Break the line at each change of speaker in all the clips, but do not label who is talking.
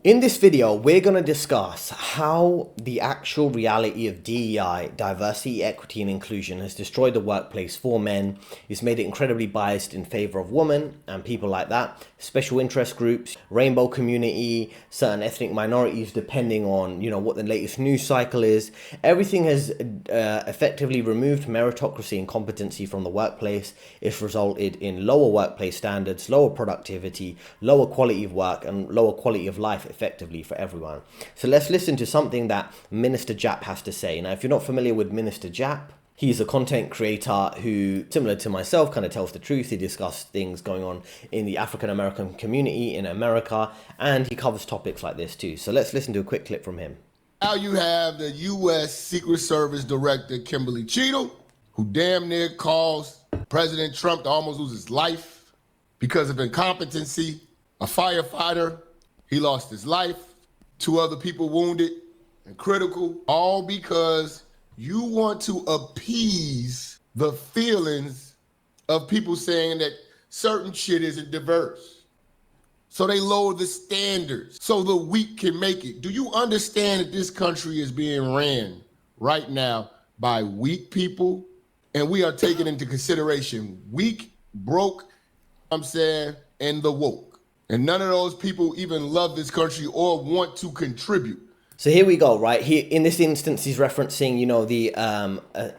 In this video, we're going to discuss how the actual reality of DEI, diversity, equity, and inclusion has destroyed the workplace for men. It's made it incredibly biased in favor of women and people like that, special interest groups, rainbow community, certain ethnic minorities, depending on, what the latest news cycle is. Everything has effectively removed meritocracy and competency from the workplace. It's resulted in lower workplace standards, lower productivity, lower quality of work, and lower quality of life effectively for everyone. So let's listen to something that Minister Japp has to say. Now, if you're not familiar with Minister Japp, he's a content creator who, similar to myself, kind of tells the truth. He discusses things going on in the African American community in America, and he covers topics like this too. So let's listen to a quick clip from him.
Now you have the U.S. Secret Service Director, Kimberly Cheatham, who damn near caused President Trump to almost lose his life because of incompetency. A firefighter, he lost his life. 2 other people wounded and critical, all because you want to appease the feelings of people saying that certain shit isn't diverse. So they lower the standards so the weak can make it. Do you understand that this country is being ran right now by weak people? And we are taking into consideration weak, broke, and the woke. And none of those people even love this country or want to contribute.
So here we go, right? Here, in this instance, he's referencing, the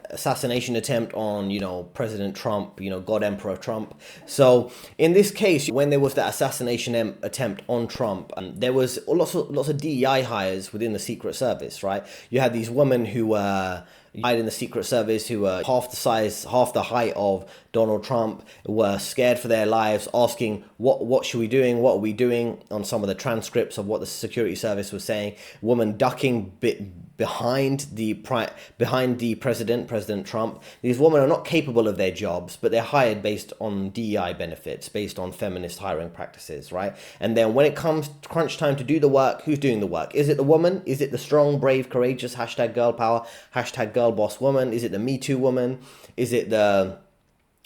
assassination attempt on, President Trump, God Emperor Trump. So in this case, when there was that assassination attempt on Trump, there was lots of DEI hires within the Secret Service, right? You had these women who were hired in the Secret Service who were half the size, half the height of Donald Trump, were scared for their lives, asking what should we doing, what are we doing, on some of the transcripts of what the security service was saying. Woman ducking behind the President Trump. These women are not capable of their jobs, but they're hired based on DEI benefits, based on feminist hiring practices, right? And then when it comes to crunch time to do the work, who's doing the work? Is it the woman? Is it the strong, brave, courageous, #girl power, #girl boss woman? Is it the Me Too woman? Is it the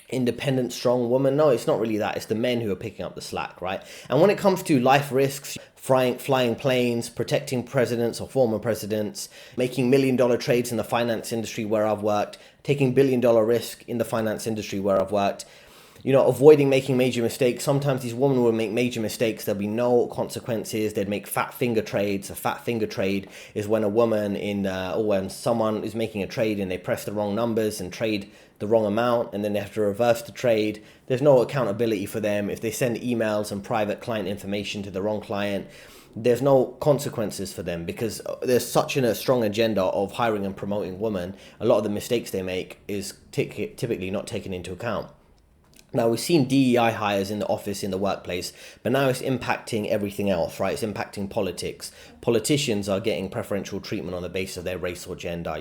independent, strong woman? No, it's not really that. It's the men who are picking up the slack, right? And when it comes to life risks, flying planes, protecting presidents or former presidents, making $1 million trades in the finance industry where I've worked, taking $1 billion risk in the finance industry where I've worked, avoiding making major mistakes. Sometimes these women will make major mistakes. There'll be no consequences. They'd make fat finger trades. A fat finger trade is when a woman when someone is making a trade and they press the wrong numbers and trade the wrong amount, and then they have to reverse the trade. There's no accountability for them. If they send emails and private client information to the wrong client, there's no consequences for them because there's such a strong agenda of hiring and promoting women. A lot of the mistakes they make is typically not taken into account. Now, we've seen DEI hires in the office, in the workplace, but now it's impacting everything else, right? It's impacting politics. Politicians are getting preferential treatment on the basis of their race or gender.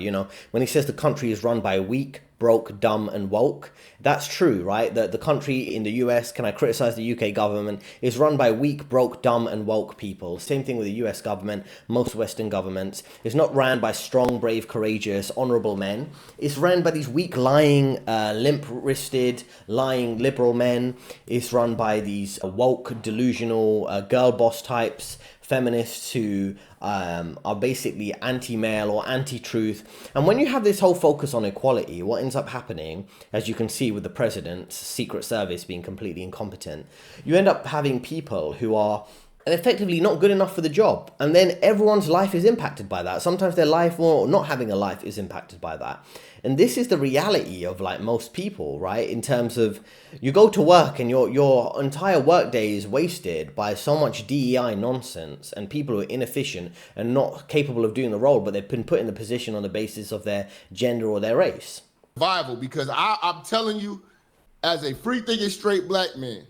When he says the country is run by weak, broke, dumb, and woke, that's true, right? The country in the US, can I criticize the UK government, is run by weak, broke, dumb, and woke people. Same thing with the US government, most Western governments. It's not ran by strong, brave, courageous, honorable men. It's ran by these weak, lying, limp-wristed, lying liberal men. It's run by these woke, delusional, girl boss types, feminists who are basically anti-male or anti-truth. And when you have this whole focus on equality, what ends up happening, as you can see with the president's Secret Service being completely incompetent, you end up having people who are effectively not good enough for the job. And then everyone's life is impacted by that. Sometimes their life or not having a life is impacted by that. And this is the reality of most people, right? In terms of you go to work and your entire workday is wasted by so much DEI nonsense and people who are inefficient and not capable of doing the role, but they've been put in the position on the basis of their gender or their race.
Survival, because I'm telling you, as a free thinking straight black man,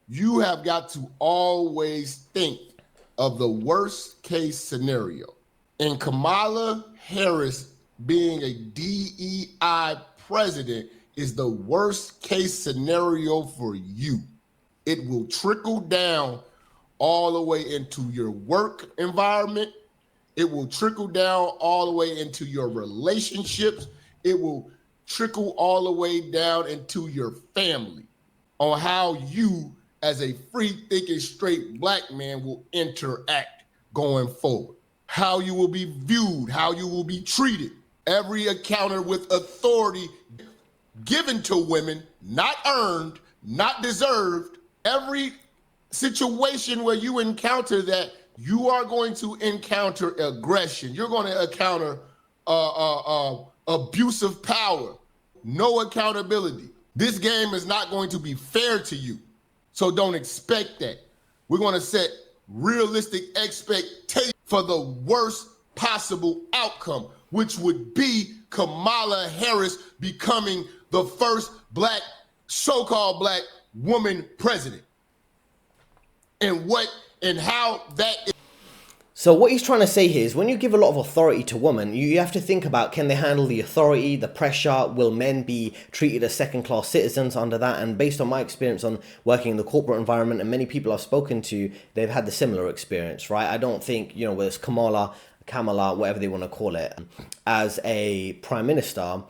you have got to always think of the worst case scenario. And Kamala Harris being a DEI president is the worst case scenario for you. It will trickle down all the way into your work environment. It will trickle down all the way into your relationships. It will trickle all the way down into your family on how you, as a free thinking straight black man, will interact going forward. How you will be viewed, how you will be treated. Every encounter with authority given to women, not earned, not deserved. Every situation where you encounter that, you are going to encounter aggression. You're going to encounter abuse of power, no accountability. This game is not going to be fair to you. So don't expect that. We're going to set realistic expectations for the worst possible outcome, which would be Kamala Harris becoming the first black, so-called black woman president. And how that is.
So what he's trying to say here is when you give a lot of authority to women, you have to think about, can they handle the authority, the pressure? Will men be treated as second-class citizens under that? And based on my experience on working in the corporate environment, and many people I've spoken to, they've had the similar experience, right? I don't think, whether it's Kamala, whatever they want to call it, as a prime minister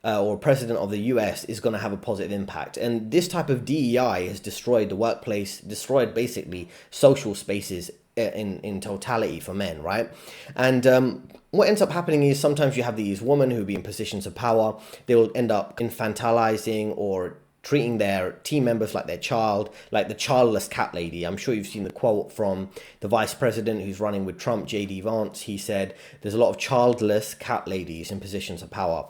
or president of the US is going to have a positive impact. And this type of DEI has destroyed the workplace, destroyed basically social spaces in totality for men, right? And what ends up happening is sometimes you have these women who be in positions of power. They will end up infantilizing or treating their team members like their child, like the childless cat lady. I'm sure you've seen the quote from the vice president who's running with Trump, J.D. Vance. He said, there's a lot of childless cat ladies in positions of power.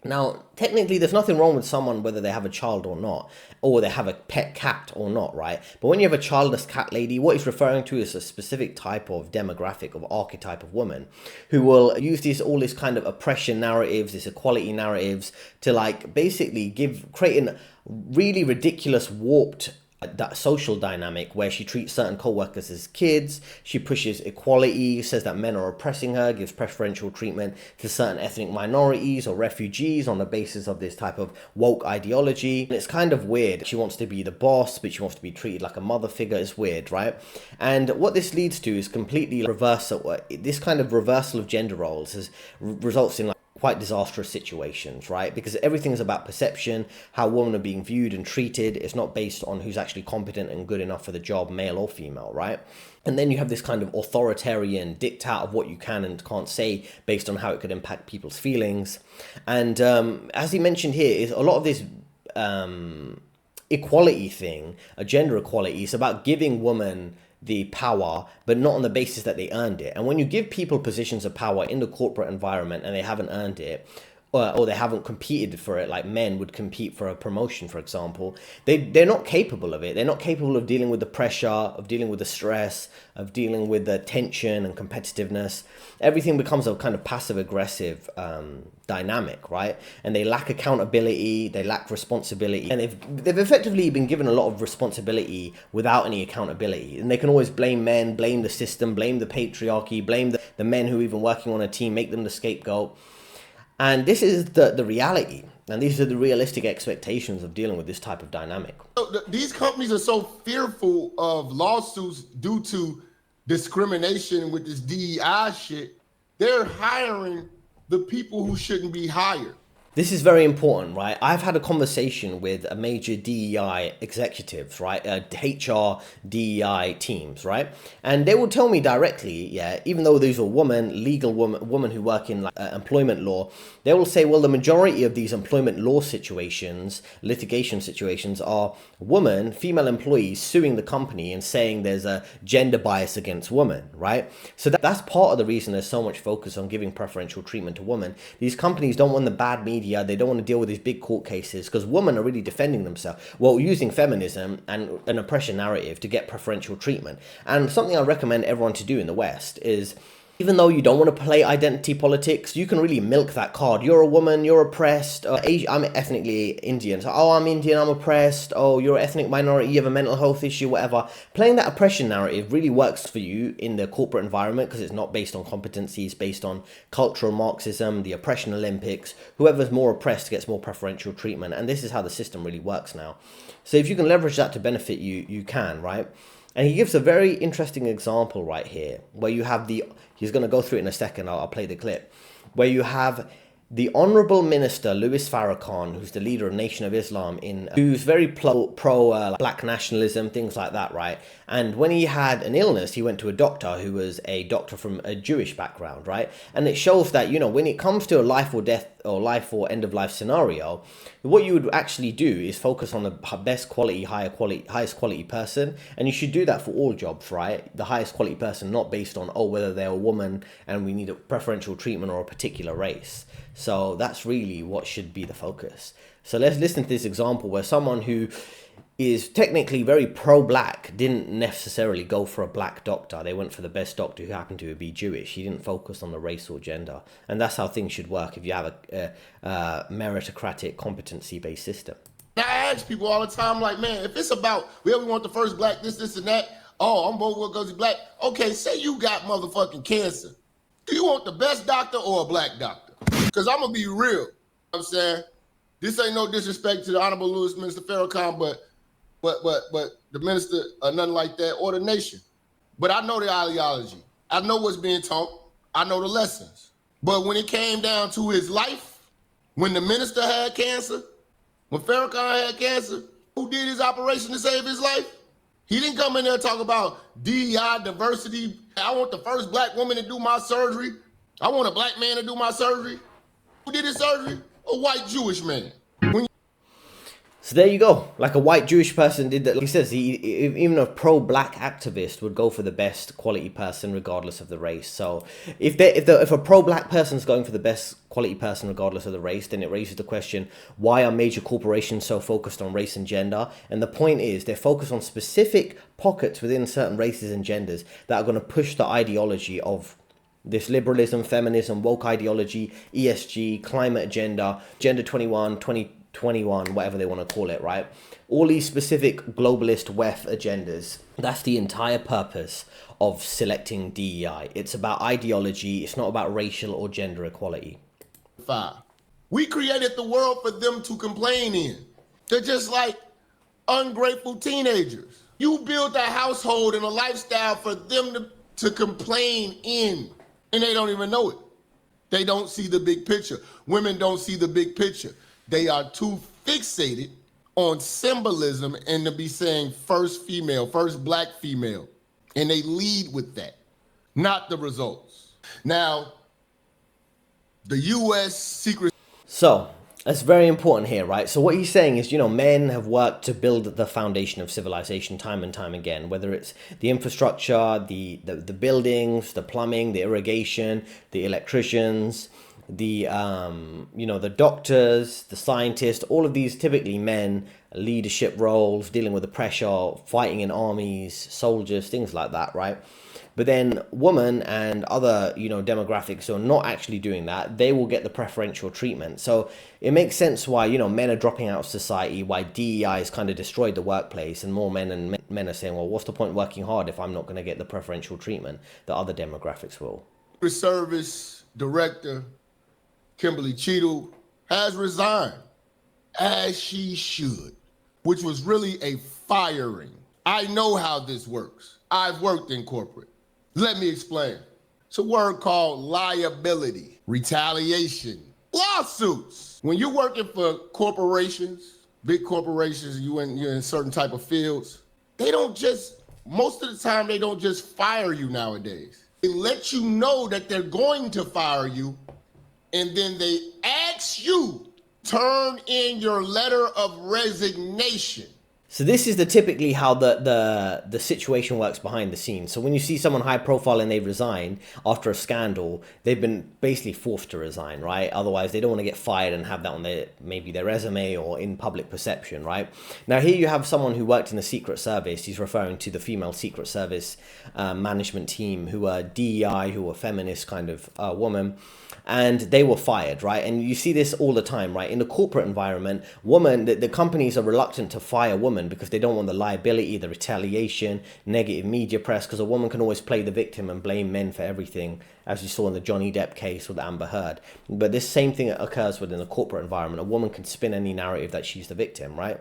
Now, technically, there's nothing wrong with someone whether they have a child or not, or they have a pet cat or not, right? But when you have a childless cat lady, what he's referring to is a specific type of demographic, of archetype of woman, who will use all this kind of oppression narratives, this equality narratives, to basically create a really ridiculous, warped that social dynamic where she treats certain co-workers as kids. She pushes equality, says that men are oppressing her, gives preferential treatment to certain ethnic minorities or refugees on the basis of this type of woke ideology. And it's kind of weird. She wants to be the boss, but she wants to be treated like a mother figure. It's weird, right? And what this leads to is completely reversal. This kind of reversal of gender roles results in quite disastrous situations, right? Because everything is about perception, how women are being viewed and treated. It's not based on who's actually competent and good enough for the job, male or female, right? And then you have this kind of authoritarian diktat of what you can and can't say based on how it could impact people's feelings. And as he mentioned here, is a lot of this equality thing, a gender equality, is about giving women the power, but not on the basis that they earned it. And when you give people positions of power in the corporate environment and they haven't earned it, or they haven't competed for it, like men would compete for a promotion, for example, they're not capable of it. They're not capable of dealing with the pressure, of dealing with the stress, of dealing with the tension and competitiveness. Everything becomes a kind of passive-aggressive dynamic, right? And they lack accountability, they lack responsibility, and they've effectively been given a lot of responsibility without any accountability. And they can always blame men, blame the system, blame the patriarchy, blame the men who are even working on a team, make them the scapegoat. And this is the reality. And these are the realistic expectations of dealing with this type of dynamic.
These companies are so fearful of lawsuits due to discrimination with this DEI shit. They're hiring the people who shouldn't be hired.
This is very important, right? I've had a conversation with a major DEI executives, right? HR DEI teams, right? And they will tell me directly, even though these are women who work in employment law, they will say, well, the majority of these employment law situations, litigation situations, are female employees suing the company and saying there's a gender bias against women, right? So that's part of the reason there's so much focus on giving preferential treatment to women. These companies don't want the bad media. They don't want to deal with these big court cases because women are really defending themselves, using feminism and an oppression narrative to get preferential treatment. And something I recommend everyone to do in the West is, even though you don't want to play identity politics, you can really milk that card. You're a woman, you're oppressed. I'm ethnically Indian. So, I'm Indian, I'm oppressed. Oh, you're an ethnic minority, you have a mental health issue, whatever. Playing that oppression narrative really works for you in the corporate environment because it's not based on competency, it's based on cultural Marxism, the oppression Olympics. Whoever's more oppressed gets more preferential treatment. And this is how the system really works now. So if you can leverage that to benefit you, you can, right? And he gives a very interesting example right here where you have he's going to go through it in a second, I'll play the clip, where you have the Honorable Minister Louis Farrakhan, who's the leader of Nation of Islam, who's very pro black nationalism, things like that, right? And when he had an illness, he went to a doctor who was a doctor from a Jewish background, right? And it shows that, when it comes to a life or death or life or end of life scenario, what you would actually do is focus on the best quality, highest quality person. And you should do that for all jobs, right? The highest quality person, not based on, whether they're a woman and we need a preferential treatment or a particular race. So that's really what should be the focus. So let's listen to this example where someone who is technically very pro-black didn't necessarily go for a black doctor. They went for the best doctor who happened to be Jewish. He didn't focus on the race or gender. And that's how things should work if you have a meritocratic, competency-based system.
Now, I ask people all the time, like, man, if it's about, we want the first black, this, and that, I'm voting because he's black. Okay, say you got motherfucking cancer. Do you want the best doctor or a black doctor? Because I'm going to be real. You know what I'm saying? This ain't no disrespect to the Honorable Louis Minister Farrakhan, but the minister, nothing like that, or the nation. But I know the ideology. I know what's being taught. I know the lessons. But when it came down to his life, when the minister had cancer, when Farrakhan had cancer, who did his operation to save his life? He didn't come in there and talk about DEI, diversity. I want the first black woman to do my surgery. I want a black man to do my surgery. Who did his surgery? A white Jewish man.
So there you go. Like a white Jewish person did that. Like he says, even a pro-black activist would go for the best quality person regardless of the race. So if a pro-black person is going for the best quality person regardless of the race, then it raises the question, why are major corporations so focused on race and gender? And the point is, they're focused on specific pockets within certain races and genders that are going to push the ideology of this liberalism, feminism, woke ideology, ESG, climate agenda, Agenda 2021, whatever they want to call it, right? All these specific globalist WEF agendas. That's the entire purpose of selecting DEI. It's about ideology. It's not about racial or gender equality.
We created the world for them to complain in. They're just like ungrateful teenagers. You build a household and a lifestyle for them to complain in. And they don't even know it. They don't see the big picture. Women don't see the big picture. They are too fixated on symbolism and to be saying first female, first black female. And they lead with that, not the results. Now, the U.S. Secret...
So, that's very important here, right? So what he's saying is, men have worked to build the foundation of civilization time and time again, whether it's the infrastructure, the buildings, the plumbing, the irrigation, the electricians, the doctors, the scientists, all of these typically men, leadership roles, dealing with the pressure, fighting in armies, soldiers, things like that, right? But then women and other, demographics who are not actually doing that, they will get the preferential treatment. So it makes sense why, men are dropping out of society, why DEI has kind of destroyed the workplace, and more men are saying, well, what's the point working hard if I'm not going to get the preferential treatment that other demographics will?
Service Director Kimberly Cheadle has resigned, as she should, which was really a firing. I know how this works. I've worked in corporate. Let me explain. It's a word called liability, retaliation, lawsuits. When you're working for corporations, big corporations, you're in certain type of fields, most of the time, they don't just fire you nowadays. They let you know that they're going to fire you, and then they ask you, turn in your letter of resignation.
So this is typically how the situation works behind the scenes. So when you see someone high profile and they resign after a scandal, they've been basically forced to resign, right? Otherwise, they don't want to get fired and have that on their resume or in public perception, right? Now here you have someone who worked in the Secret Service. He's referring to the female Secret Service management team who are DEI, who are feminist kind of woman. And they were fired, right? And you see this all the time, right? In the corporate environment, the companies are reluctant to fire women because they don't want the liability, the retaliation, negative media press, because a woman can always play the victim and blame men for everything, as you saw in the Johnny Depp case with Amber Heard. But this same thing occurs within the corporate environment. A woman can spin any narrative that she's the victim, right?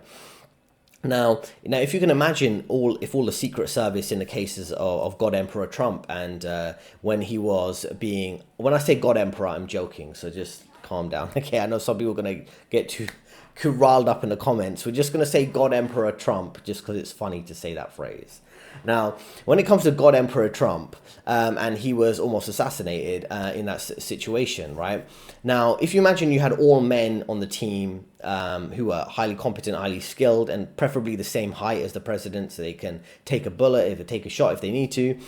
Now, if you can imagine if all the Secret Service in the cases of God Emperor Trump and when he was when I say God Emperor, I'm joking. So just calm down. Okay, I know some people are going to get too riled up in the comments. We're just going to say God Emperor Trump just because it's funny to say that phrase. Now, when it comes to God Emperor Trump, and he was almost assassinated in that situation, right? Now, if you imagine you had all men on the team who were highly competent, highly skilled, and preferably the same height as the president so they can take a bullet, if they take a shot if they need to,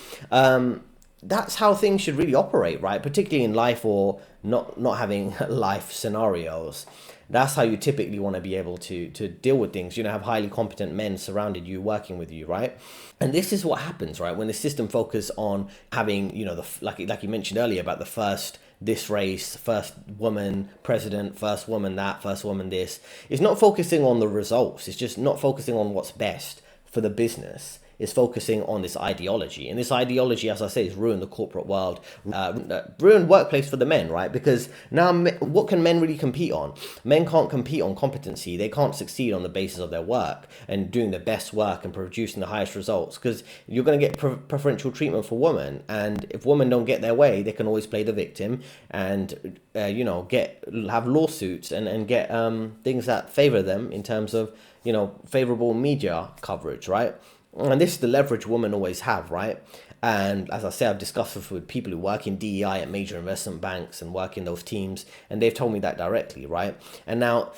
that's how things should really operate, right? Particularly in life or not having life scenarios. That's how you typically want to be able to deal with things. You know, have highly competent men surrounded you, working with you, right? And this is what happens, right? When the system focus on having, you know, like you mentioned earlier about the first this race, first woman president, first woman that, first woman this. It's not focusing on the results. It's just not focusing on what's best for the business. Is focusing on this ideology. And this ideology, as I say, has ruined the corporate world, ruined workplace for the men, right? Because now what can men really compete on? Men can't compete on competency. They can't succeed on the basis of their work and doing the best work and producing the highest results, because you're going to get preferential treatment for women. And if women don't get their way, they can always play the victim and, have lawsuits and get things that favor them in terms of, favorable media coverage, right? And this is the leverage women always have, right? And as I say, I've discussed this with people who work in DEI at major investment banks and work in those teams, and they've told me that directly, right? And now,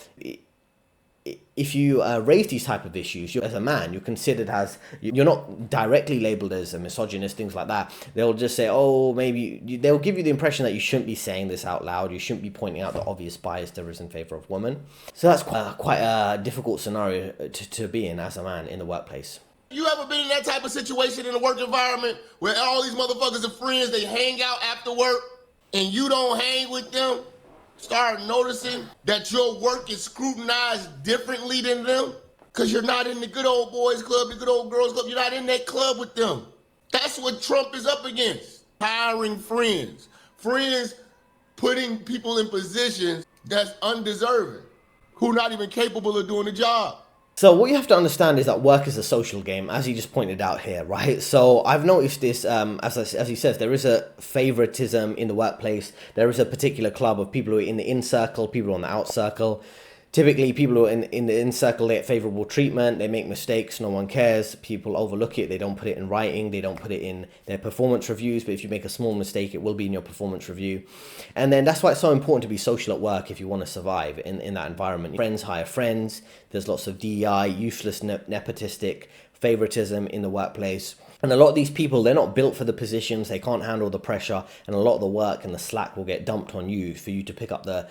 if you raise these type of issues, as a man, you're considered as, you're not directly labeled as a misogynist, things like that. They'll just say, oh, maybe, they'll give you the impression that you shouldn't be saying this out loud. You shouldn't be pointing out the obvious bias there is in favor of women. So that's quite a difficult scenario to be in as a man in the workplace.
You ever been in that type of situation in a work environment where all these motherfuckers are friends, they hang out after work, and you don't hang with them? Start noticing that your work is scrutinized differently than them because you're not in the good old boys club, the good old girls club. You're not in that club with them. That's what Trump is up against. Hiring friends. Friends putting people in positions that's undeserving, who are not even capable of doing the job.
So what you have to understand is that work is a social game, as he just pointed out here, right? So I've noticed this, as he says, there is a favoritism in the workplace. There is a particular club of people who are in the in circle, people who are on the out circle. Typically, people who are in the in circle, they get favorable treatment, they make mistakes, no one cares, people overlook it, they don't put it in writing, they don't put it in their performance reviews, but if you make a small mistake, it will be in your performance review. And then that's why it's so important to be social at work if you want to survive in that environment. Friends hire friends, there's lots of DEI, useless nepotistic favoritism in the workplace. And a lot of these people, they're not built for the positions, they can't handle the pressure, and a lot of the work and the slack will get dumped on you for you to pick up the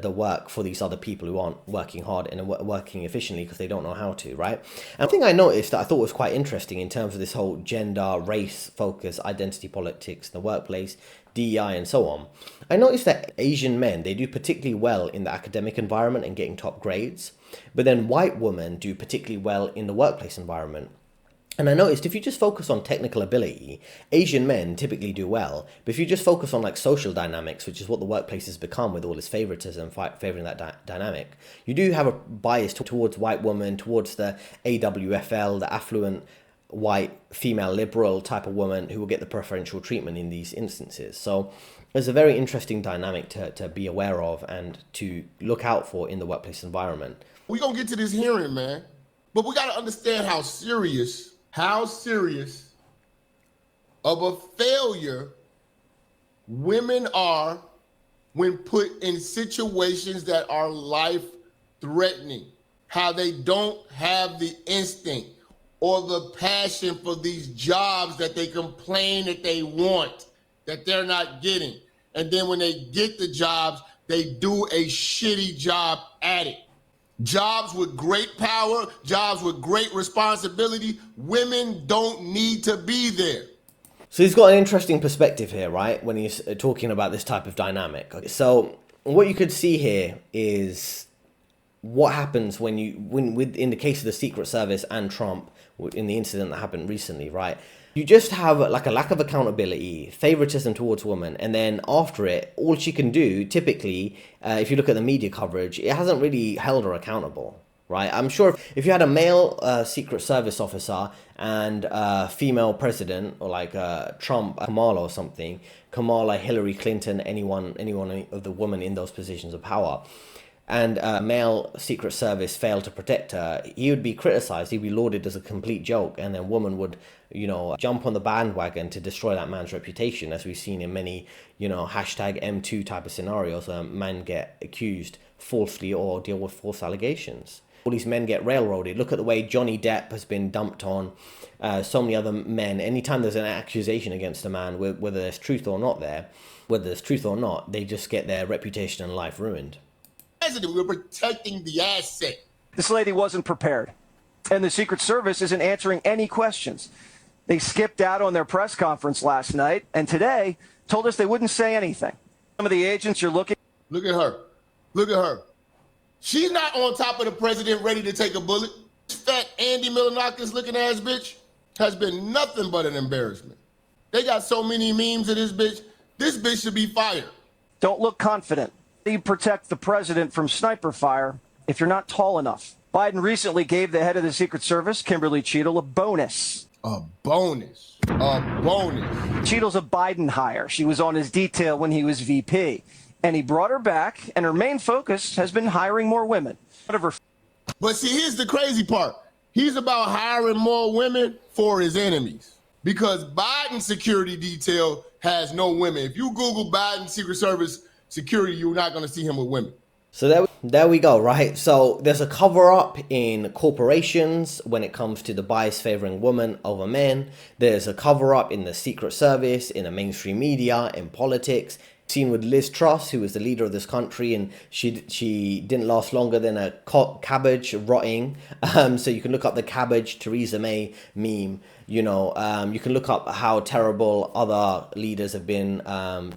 work for these other people who aren't working hard and working efficiently because they don't know how to, right? And one thing I noticed that I thought was quite interesting in terms of this whole gender, race focus, identity politics in the workplace, DEI and so on, I noticed that Asian men, they do particularly well in the academic environment and getting top grades, but then white women do particularly well in the workplace environment. And I noticed if you just focus on technical ability, Asian men typically do well. But if you just focus on like social dynamics, which is what the workplace has become with all this favoritism, favoring that dynamic, you do have a bias towards white women, towards the AWFL, the affluent white female liberal type of woman who will get the preferential treatment in these instances. So there's a very interesting dynamic to be aware of and to look out for in the workplace environment.
We're going to get to this hearing, man. But we got to understand how serious of a failure women are when put in situations that are life-threatening. How they don't have the instinct or the passion for these jobs that they complain that they want, that they're not getting. And then when they get the jobs, they do a shitty job at it. Jobs with great power, jobs with great responsibility, women don't need to be there.
So he's got an interesting perspective here, right, when he's talking about this type of dynamic. So what you could see here is what happens when in the case of the Secret Service and Trump, in the incident that happened recently, right? You just have like a lack of accountability, favoritism towards women, and then after it, all she can do, typically, if you look at the media coverage, it hasn't really held her accountable. right? I'm sure if you had a male Secret Service officer and a female president, or like Trump, Kamala or something, Kamala, Hillary Clinton, anyone of the women in those positions of power, and a male Secret Service failed to protect her, he would be criticized, he'd be lauded as a complete joke, and then women would, jump on the bandwagon to destroy that man's reputation, as we've seen in many, hashtag M2 type of scenarios where men get accused falsely or deal with false allegations. All these men get railroaded. Look at the way Johnny Depp has been dumped on, so many other men. Anytime there's an accusation against a man, whether there's truth or not, they just get their reputation and life ruined.
President, we're protecting the asset.
This lady wasn't prepared, and the Secret Service isn't answering any questions. They skipped out on their press conference last night, and today told us they wouldn't say anything. Some of the agents you're looking...
Look at her. Look at her. She's not on top of the president ready to take a bullet. Fat Andy Milonakis looking ass bitch has been nothing but an embarrassment. They got so many memes of this bitch. This bitch should be fired.
Don't look confident. You protect the president from sniper fire if you're not tall enough. Biden recently gave the head of the Secret Service, Kimberly Cheadle, a bonus.
A bonus. A bonus.
Cheadle's a Biden hire. She was on his detail when he was VP. And he brought her back, and her main focus has been hiring more women.
But see, here's the crazy part. He's about hiring more women for his enemies. Because Biden's security detail has no women. If you Google Biden Secret Service security, you're not going to see him with women.
So there we go, right? So there's a cover-up in corporations when it comes to the bias favoring women over men. There's a cover-up in the Secret Service, in the mainstream media, in politics. Seen with Liz Truss, who was the leader of this country, and she didn't last longer than a cabbage rotting. So you can look up the cabbage Theresa May meme. You can look up how terrible other leaders have been.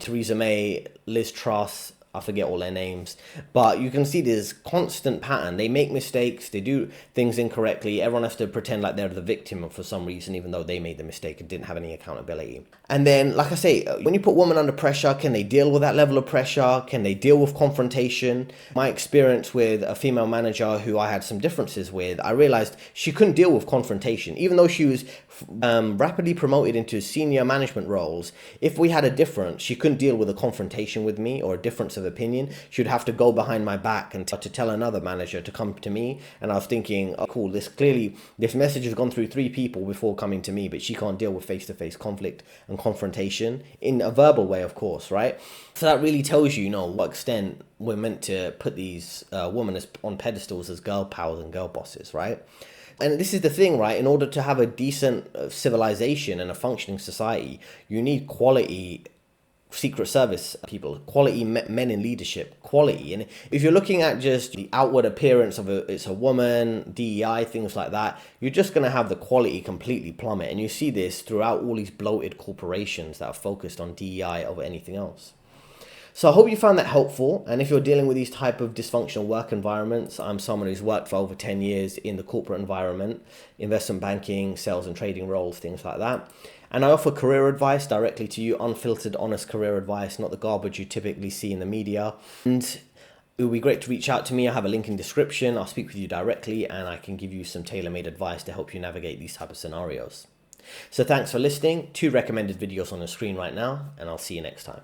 Theresa May, Liz Truss, I forget all their names, but you can see this constant pattern. They make mistakes, they do things incorrectly. Everyone has to pretend like they're the victim for some reason, even though they made the mistake and didn't have any accountability. And then, like I say, when you put women under pressure, can they deal with that level of pressure? Can they deal with confrontation? My experience with a female manager who I had some differences with, I realized she couldn't deal with confrontation, even though she was rapidly promoted into senior management roles. If we had a difference, she couldn't deal with a confrontation with me or a difference of opinion. She would have to go behind my back and to tell another manager to come to me. And I was thinking, oh, cool, this message has gone through 3 people before coming to me, but she can't deal with face-to-face conflict and confrontation in a verbal way, of course, right? So that really tells you, what extent we're meant to put these women on pedestals as girl powers and girl bosses, right? And this is the thing, right? In order to have a decent civilization and a functioning society, you need quality Secret Service people, quality men in leadership, quality. And if you're looking at just the outward appearance of it's a woman, DEI, things like that, you're just going to have the quality completely plummet. And you see this throughout all these bloated corporations that are focused on DEI over anything else. So I hope you found that helpful. And if you're dealing with these type of dysfunctional work environments, I'm someone who's worked for over 10 years in the corporate environment, investment banking, sales and trading roles, things like that. And I offer career advice directly to you, unfiltered, honest career advice, not the garbage you typically see in the media. And it would be great to reach out to me. I have a link in description. I'll speak with you directly and I can give you some tailor-made advice to help you navigate these type of scenarios. So thanks for listening. 2 recommended videos on the screen right now, and I'll see you next time.